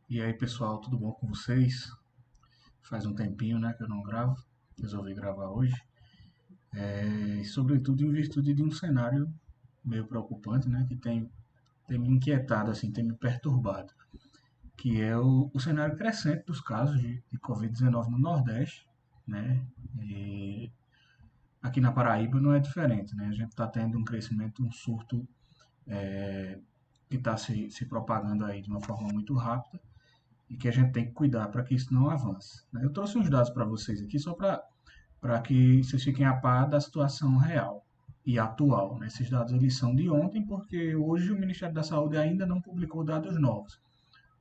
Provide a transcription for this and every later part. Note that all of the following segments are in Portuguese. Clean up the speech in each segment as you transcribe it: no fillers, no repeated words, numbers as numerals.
E aí, pessoal, tudo bom com vocês? Faz um tempinho, né, que eu não gravo. Resolvi gravar hoje. E, sobretudo, em virtude de um cenário meio preocupante, né, que tem me inquietado, assim, tem me perturbado, que é o cenário crescente dos casos de Covid-19 no Nordeste, né? E aqui na Paraíba não é diferente, né? A gente está tendo um crescimento, um surto que está se propagando aí de uma forma muito rápida e que a gente tem que cuidar para que isso não avance, né? Eu trouxe uns dados para vocês aqui só para que vocês fiquem a par da situação real e atual, né? Esses dados eles são de ontem, porque hoje o Ministério da Saúde ainda não publicou dados novos.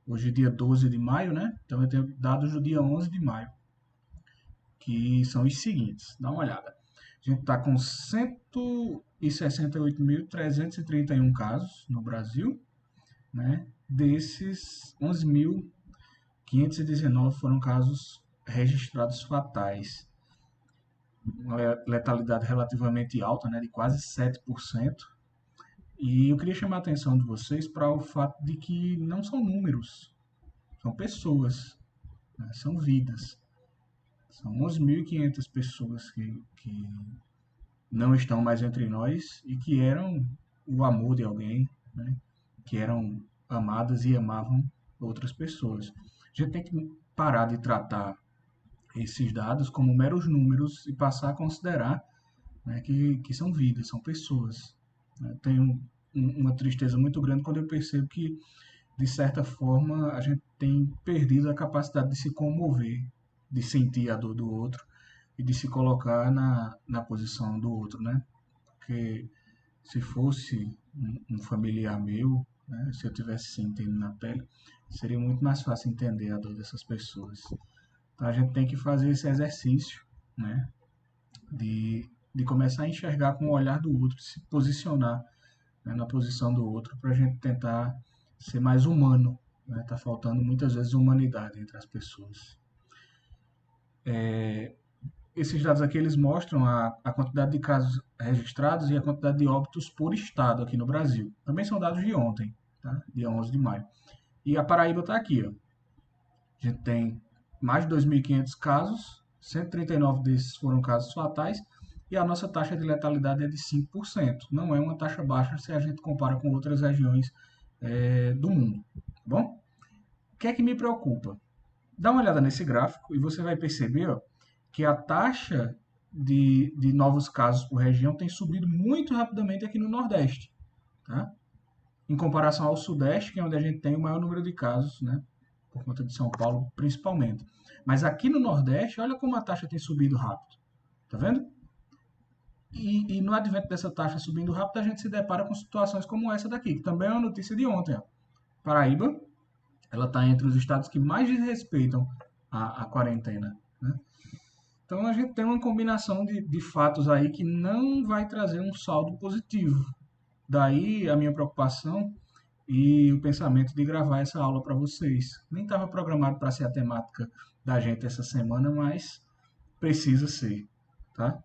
Hoje é dia 12 de maio, né? Então eu tenho dados do dia 11 de maio, que são os seguintes. Dá uma olhada. A gente está com 168.331 casos no Brasil, né? Desses, 11.519 foram casos registrados fatais, uma letalidade relativamente alta, né, de quase 7%. E eu queria chamar a atenção de vocês para o fato de que não são números, são pessoas, né, são vidas. São 11.500 pessoas que não estão mais entre nós e que eram o amor de alguém, né, que eram amadas e amavam outras pessoas. A gente tem que parar de tratar esses dados como meros números e passar a considerar, né, que são vidas, são pessoas. Né? Tenho uma tristeza muito grande quando eu percebo que, de certa forma, a gente tem perdido a capacidade de se comover, de sentir a dor do outro e de se colocar na posição do outro, né? Porque se fosse um familiar meu, né, se eu tivesse sentindo na pele, seria muito mais fácil entender a dor dessas pessoas. Então a gente tem que fazer esse exercício, né, de começar a enxergar com o olhar do outro, se posicionar, né, na posição do outro, para a gente tentar ser mais humano. Né? Tá faltando muitas vezes humanidade entre as pessoas. Esses dados aqui eles mostram a quantidade de casos registrados e a quantidade de óbitos por estado aqui no Brasil. Também são dados de ontem, tá? Dia 11 de maio. E a Paraíba está aqui. Ó. A gente tem mais de 2.500 casos, 139 desses foram casos fatais, e a nossa taxa de letalidade é de 5%. Não é uma taxa baixa se a gente compara com outras regiões do mundo. Tá bom? O que é que me preocupa? Dá uma olhada nesse gráfico e você vai perceber ó, que a taxa de novos casos por região tem subido muito rapidamente aqui no Nordeste. Tá? Em comparação ao Sudeste, que é onde a gente tem o maior número de casos, né? Por conta de São Paulo, principalmente. Mas aqui no Nordeste, olha como a taxa tem subido rápido. Tá vendo? E no advento dessa taxa subindo rápido, a gente se depara com situações como essa daqui, que também é uma notícia de ontem. Ó. Paraíba, ela está entre os estados que mais desrespeitam a quarentena. Né? Então a gente tem uma combinação de fatos aí que não vai trazer um saldo positivo. Daí a minha preocupação e o pensamento de gravar essa aula para vocês. Nem estava programado para ser a temática da gente essa semana, mas precisa ser, tá?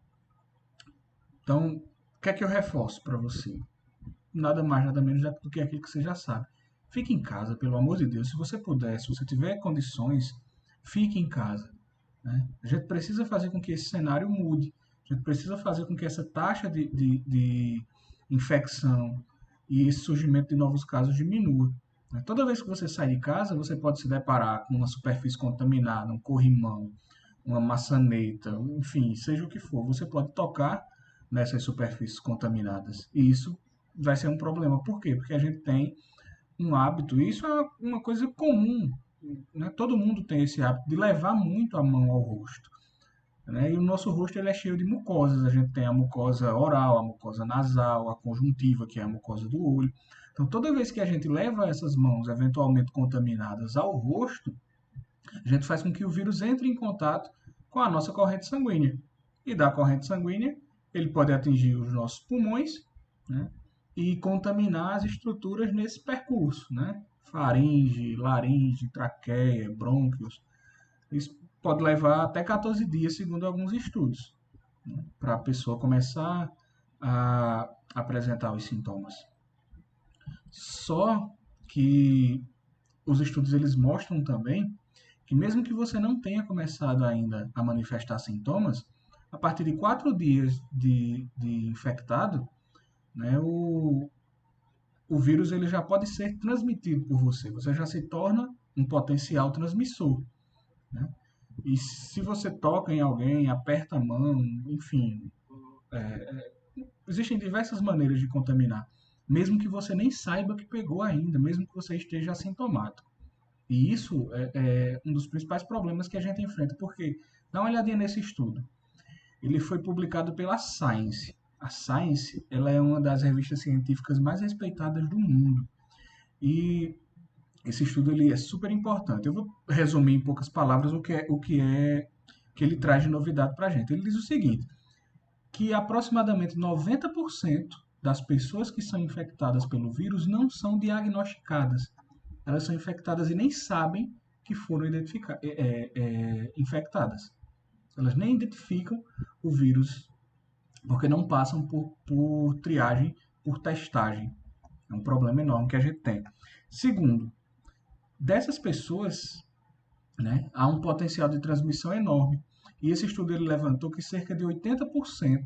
Então, o que é que eu reforço para você? Nada mais, nada menos do que aquilo que você já sabe. Fique em casa, pelo amor de Deus. Se você puder, se você tiver condições, fique em casa. Né? A gente precisa fazer com que esse cenário mude. A gente precisa fazer com que essa taxa de infecção e esse surgimento de novos casos diminua. Né? Toda vez que você sai de casa, você pode se deparar com uma superfície contaminada, um corrimão, uma maçaneta, enfim, seja o que for. Você pode tocar nessas superfícies contaminadas. E isso vai ser um problema. Por quê? Porque a gente tem um hábito, e isso é uma coisa comum, né? Todo mundo tem esse hábito de levar muito a mão ao rosto. Né? E o nosso rosto ele é cheio de mucosas. A gente tem a mucosa oral, a mucosa nasal, a conjuntiva, que é a mucosa do olho. Então, toda vez que a gente leva essas mãos eventualmente contaminadas ao rosto, a gente faz com que o vírus entre em contato com a nossa corrente sanguínea. E da corrente sanguínea, ele pode atingir os nossos pulmões, né? E contaminar as estruturas nesse percurso, né? Faringe, laringe, traqueia, brônquios. Isso pode levar até 14 dias, segundo alguns estudos, né? Para a pessoa começar a apresentar os sintomas. Só que os estudos eles mostram também que mesmo que você não tenha começado ainda a manifestar sintomas, a partir de 4 dias de infectado, né, o vírus ele já pode ser transmitido por você. Você já se torna um potencial transmissor, né? E se você toca em alguém, aperta a mão, enfim, existem diversas maneiras de contaminar, mesmo que você nem saiba que pegou ainda, mesmo que você esteja assintomático. E isso é um dos principais problemas que a gente enfrenta, porque dá uma olhadinha nesse estudo. Ele foi publicado pela Science. A Science, ela é uma das revistas científicas mais respeitadas do mundo. E esse estudo ele é super importante. Eu vou resumir em poucas palavras o que ele traz de novidade para a gente. Ele diz o seguinte, que aproximadamente 90% das pessoas que são infectadas pelo vírus não são diagnosticadas. Elas são infectadas e nem sabem que foram infectadas. Elas nem identificam o vírus porque não passam por triagem, por testagem. É um problema enorme que a gente tem. Segundo, dessas pessoas, né, há um potencial de transmissão enorme. E esse estudo ele levantou que cerca de 80%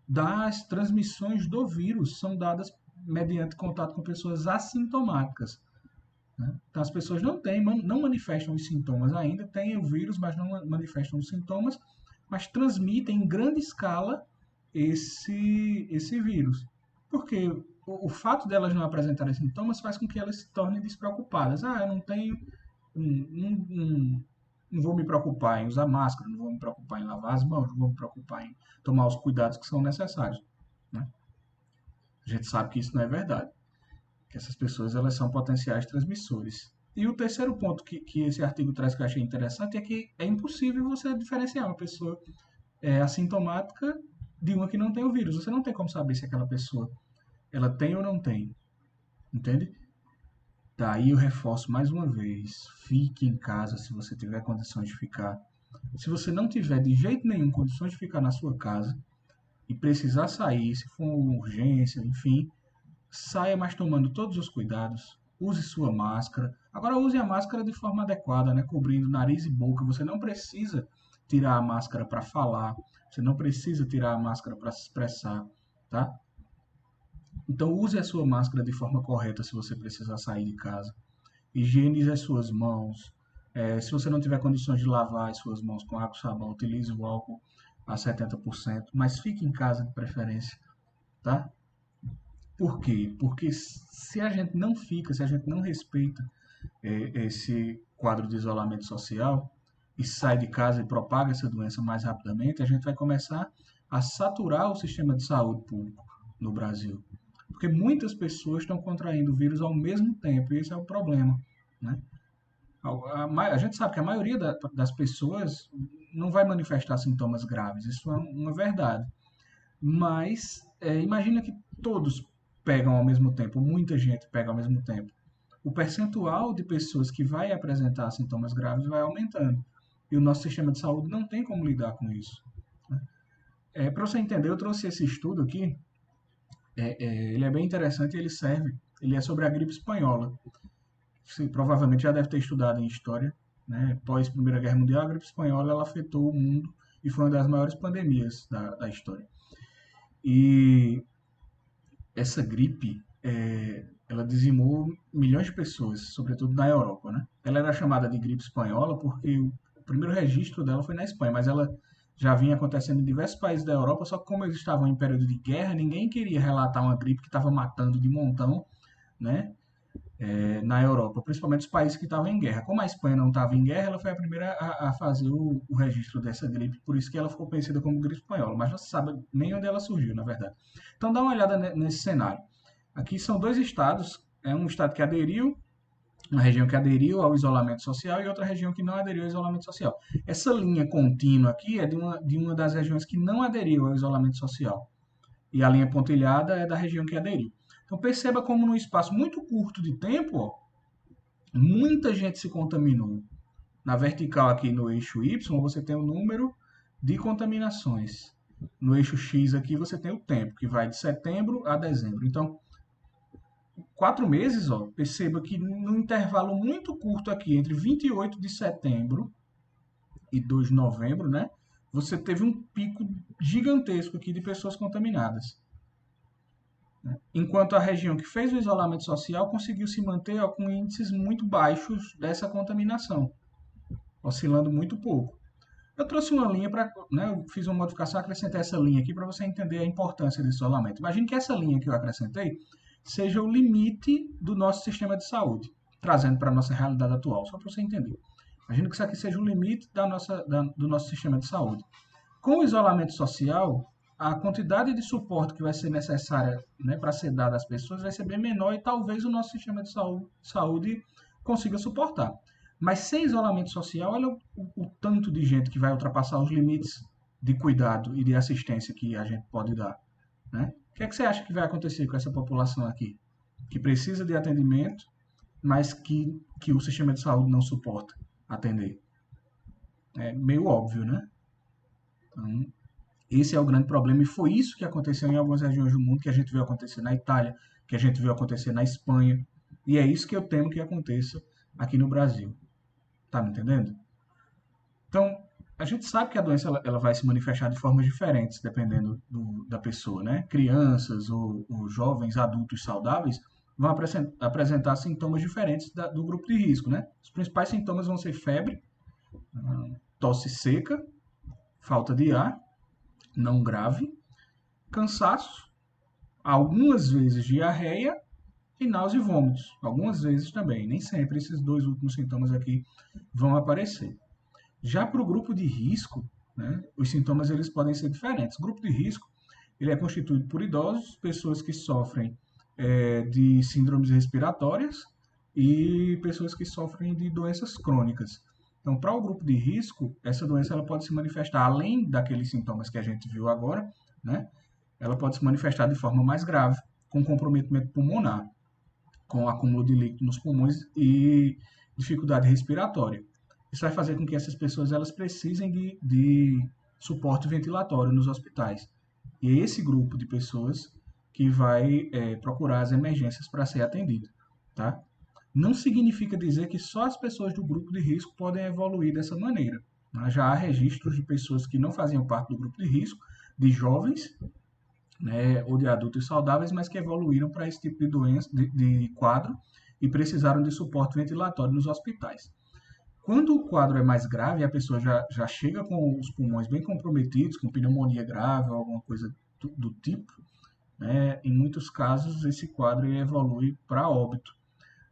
das transmissões do vírus são dadas mediante contato com pessoas assintomáticas. Né? Então, as pessoas não manifestam os sintomas ainda, têm o vírus, mas não manifestam os sintomas, mas transmitem em grande escala esse vírus. Porque o fato delas não apresentarem sintomas faz com que elas se tornem despreocupadas. Ah, eu não tenho. Não vou me preocupar em usar máscara, não vou me preocupar em lavar as mãos, não vou me preocupar em tomar os cuidados que são necessários. Né? A gente sabe que isso não é verdade, que essas pessoas elas são potenciais transmissores. E o terceiro ponto que esse artigo traz que eu achei interessante é que é impossível você diferenciar uma pessoa assintomática de uma que não tem o vírus. Você não tem como saber se aquela pessoa ela tem ou não tem, entende? Daí eu reforço mais uma vez, fique em casa se você tiver condições de ficar. Se você não tiver de jeito nenhum condições de ficar na sua casa e precisar sair, se for uma urgência, enfim, saia mais tomando todos os cuidados. Use sua máscara. Agora use a máscara de forma adequada, né? Cobrindo nariz e boca. Você não precisa tirar a máscara para falar. Você não precisa tirar a máscara para se expressar, tá? Então use a sua máscara de forma correta se você precisar sair de casa. Higienize as suas mãos. Se você não tiver condições de lavar as suas mãos com água e sabão, utilize o álcool a 70%, mas fique em casa de preferência, tá? Por quê? Porque se a gente não fica, se a gente não respeita esse quadro de isolamento social e sai de casa e propaga essa doença mais rapidamente, a gente vai começar a saturar o sistema de saúde público no Brasil. Porque muitas pessoas estão contraindo o vírus ao mesmo tempo, e esse é o problema, né? A gente sabe que a maioria das pessoas não vai manifestar sintomas graves, isso é uma verdade. Mas imagina que todos pegam ao mesmo tempo, muita gente pega ao mesmo tempo. O percentual de pessoas que vai apresentar sintomas graves vai aumentando. E o nosso sistema de saúde não tem como lidar com isso. Né? Para você entender, eu trouxe esse estudo aqui. Ele é bem interessante e ele é sobre a gripe espanhola. Você provavelmente já deve ter estudado em história. Né? Pós Primeira Guerra Mundial, a gripe espanhola ela afetou o mundo e foi uma das maiores pandemias da história. E essa gripe, ela dizimou milhões de pessoas, sobretudo na Europa, né? Ela era chamada de gripe espanhola porque o primeiro registro dela foi na Espanha, mas ela já vinha acontecendo em diversos países da Europa, só que como eles estavam em período de guerra, ninguém queria relatar uma gripe que estava matando de montão, né? Na Europa, principalmente os países que estavam em guerra. Como a Espanha não estava em guerra, ela foi a primeira a fazer o registro dessa gripe, por isso que ela ficou conhecida como gripe espanhola, mas não se sabe nem onde ela surgiu, na verdade. Então dá uma olhada nesse cenário. Aqui são dois estados, um estado que aderiu, uma região que aderiu ao isolamento social e outra região que não aderiu ao isolamento social. Essa linha contínua aqui é de uma das regiões que não aderiu ao isolamento social. E a linha pontilhada é da região que aderiu. Então perceba como num espaço muito curto de tempo, ó, muita gente se contaminou. Na vertical aqui no eixo Y, você tem o número de contaminações. No eixo X aqui você tem o tempo, que vai de setembro a dezembro. Então, 4 meses, ó, perceba que num intervalo muito curto aqui, entre 28 de setembro e 2 de novembro, né? Você teve um pico gigantesco aqui de pessoas contaminadas. Enquanto a região que fez o isolamento social conseguiu se manter ó, com índices muito baixos dessa contaminação, oscilando muito pouco. Eu trouxe uma linha para, né, eu fiz uma modificação, acrescentei essa linha aqui para você entender a importância desse isolamento. Imagine que essa linha que eu acrescentei seja o limite do nosso sistema de saúde, trazendo para a nossa realidade atual, só para você entender. Imagine que isso aqui seja o limite do nosso sistema de saúde. Com o isolamento social, a quantidade de suporte que vai ser necessária, né, para ser dada às pessoas vai ser bem menor e talvez o nosso sistema de saúde consiga suportar. Mas sem isolamento social, olha o tanto de gente que vai ultrapassar os limites de cuidado e de assistência que a gente pode dar. Né? O que é que você acha que vai acontecer com essa população aqui? Que precisa de atendimento, mas que o sistema de saúde não suporta atender. É meio óbvio, né? Então, esse é o grande problema e foi isso que aconteceu em algumas regiões do mundo, que a gente viu acontecer na Itália, que a gente viu acontecer na Espanha, e é isso que eu temo que aconteça aqui no Brasil. Tá me entendendo? Então, a gente sabe que a doença ela vai se manifestar de formas diferentes, dependendo da pessoa, né? Crianças ou jovens, adultos saudáveis vão apresentar sintomas diferentes do grupo de risco, né? Os principais sintomas vão ser febre, tosse seca, falta de ar, não grave, cansaço, algumas vezes diarreia e náusea e vômitos. Algumas vezes também, nem sempre esses dois últimos sintomas aqui vão aparecer. Já para o grupo de risco, né, os sintomas eles podem ser diferentes. O grupo de risco ele é constituído por idosos, pessoas que sofrem de síndromes respiratórias e pessoas que sofrem de doenças crônicas. Então, para o grupo de risco, essa doença ela pode se manifestar, além daqueles sintomas que a gente viu agora, né, ela pode se manifestar de forma mais grave, com comprometimento pulmonar, com acúmulo de líquido nos pulmões e dificuldade respiratória. Isso vai fazer com que essas pessoas elas precisem de suporte ventilatório nos hospitais. E é esse grupo de pessoas que vai procurar as emergências para ser atendido. Tá? Não significa dizer que só as pessoas do grupo de risco podem evoluir dessa maneira. Né? Já há registros de pessoas que não faziam parte do grupo de risco, de jovens, né, ou de adultos saudáveis, mas que evoluíram para esse tipo de doença, de quadro, e precisaram de suporte ventilatório nos hospitais. Quando o quadro é mais grave, a pessoa já chega com os pulmões bem comprometidos, com pneumonia grave ou alguma coisa do tipo, né, em muitos casos esse quadro evolui para óbito.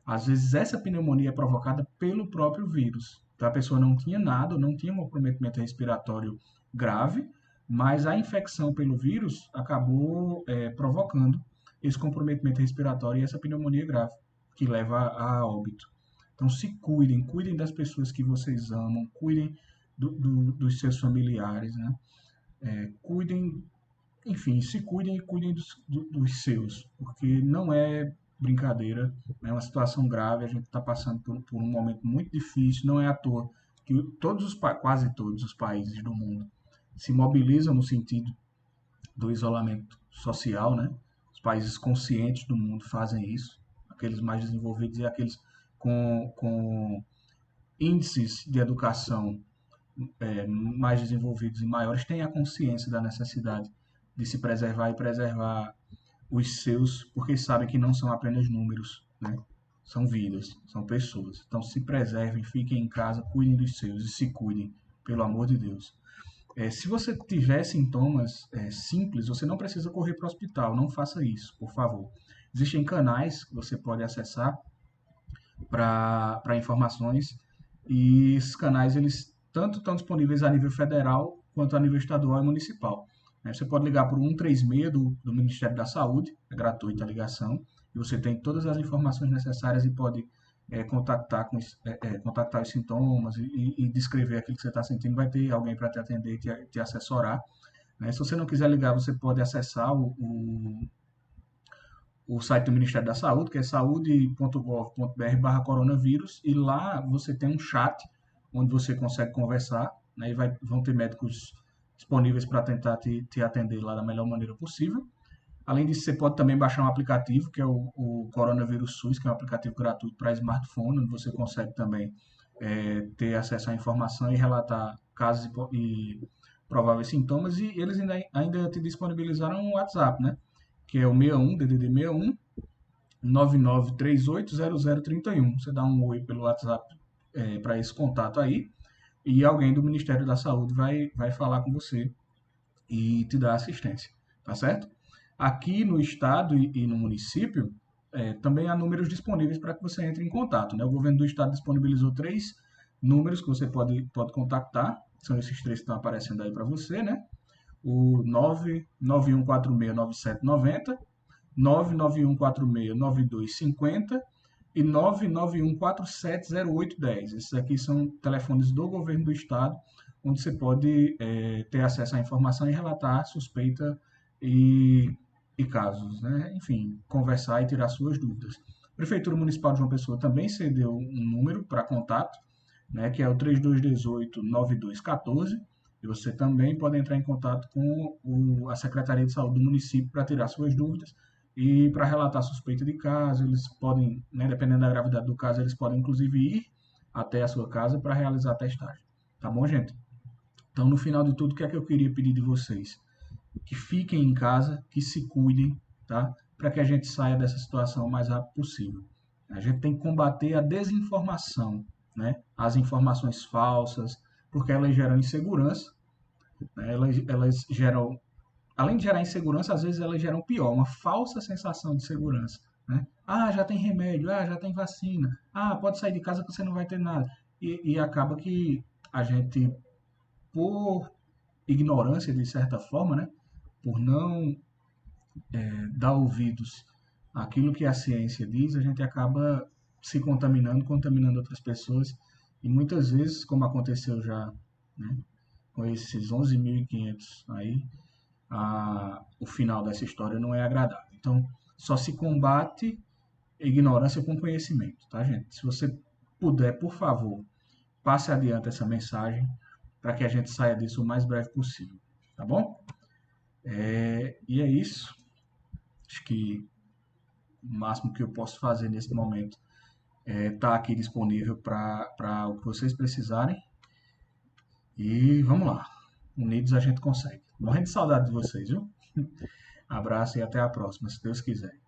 Às vezes essa pneumonia é provocada pelo próprio vírus. Então a pessoa não tinha nada, não tinha um comprometimento respiratório grave, mas a infecção pelo vírus acabou provocando esse comprometimento respiratório e essa pneumonia grave, que leva a óbito. Então se cuidem, cuidem das pessoas que vocês amam, cuidem dos seus familiares, né? Cuidem, enfim, se cuidem e cuidem dos seus, porque não é brincadeira, é uma situação grave, a gente está passando por um momento muito difícil, não é à toa que quase todos os países do mundo se mobilizam no sentido do isolamento social, né? Os países conscientes do mundo fazem isso, aqueles mais desenvolvidos e aqueles com índices de educação mais desenvolvidos e maiores têm a consciência da necessidade de se preservar e preservar os seus, porque sabem que não são apenas números, né? São vidas, são pessoas. Então se preservem, fiquem em casa, cuidem dos seus e se cuidem, pelo amor de Deus. Se você tiver sintomas simples, você não precisa correr para o hospital, não faça isso, por favor. Existem canais que você pode acessar para informações e esses canais eles tanto estão disponíveis a nível federal quanto a nível estadual e municipal. Você pode ligar por 136 do Ministério da Saúde, é gratuita a ligação, e você tem todas as informações necessárias e pode contactar os sintomas e descrever aquilo que você está sentindo. Vai ter alguém para te atender e te assessorar. Né? Se você não quiser ligar, você pode acessar o site do Ministério da Saúde, que é saude.gov.br/coronavírus, e lá você tem um chat onde você consegue conversar, né, e vão ter médicos disponíveis para tentar te atender lá da melhor maneira possível. Além disso, você pode também baixar um aplicativo, que é o Coronavírus SUS, que é um aplicativo gratuito para smartphone, onde você consegue também ter acesso à informação e relatar casos e prováveis sintomas. E eles ainda te disponibilizaram um WhatsApp, né? Que é o 61, DDD 61, 99380031. Você dá um oi pelo WhatsApp para esse contato aí, e alguém do Ministério da Saúde vai falar com você e te dar assistência, tá certo? Aqui no estado e no município, também há números disponíveis para que você entre em contato, né? O governo do estado disponibilizou 3 números que você pode contactar, são esses 3 que estão aparecendo aí para você, né? O 991469790, 991469250 e 991470810. Esses aqui são telefones do governo do estado, onde você pode ter acesso à informação e relatar suspeita e casos, né? Enfim, conversar e tirar suas dúvidas. A Prefeitura Municipal de João Pessoa também cedeu um número para contato, né, que é o 3218-9214, e você também pode entrar em contato com a Secretaria de Saúde do município para tirar suas dúvidas e para relatar suspeita de caso. Eles podem, né, dependendo da gravidade do caso, eles podem inclusive ir até a sua casa para realizar a testagem. Tá bom, gente? Então, no final de tudo, o que é que eu queria pedir de vocês? Que fiquem em casa, que se cuidem, tá? Para que a gente saia dessa situação o mais rápido possível. A gente tem que combater a desinformação, né? As informações falsas, porque elas geram insegurança, né? Elas geram, além de gerar insegurança, às vezes elas geram pior, uma falsa sensação de segurança, né? Ah, já tem remédio, ah, já tem vacina, ah, pode sair de casa que você não vai ter nada. E acaba que a gente, por ignorância de certa forma, né? Por não dar ouvidos àquilo que a ciência diz, a gente acaba se contaminando, contaminando outras pessoas. E muitas vezes, como aconteceu já, né, com esses 11.500 aí, o final dessa história não é agradável. Então, só se combate ignorância com conhecimento, tá, gente? Se você puder, por favor, passe adiante essa mensagem para que a gente saia disso o mais breve possível, tá bom? E é isso. Acho que o máximo que eu posso fazer nesse momento é estar aqui disponível para o que vocês precisarem. E vamos lá. Unidos a gente consegue. Morrendo de saudade de vocês, viu? Abraço e até a próxima, se Deus quiser.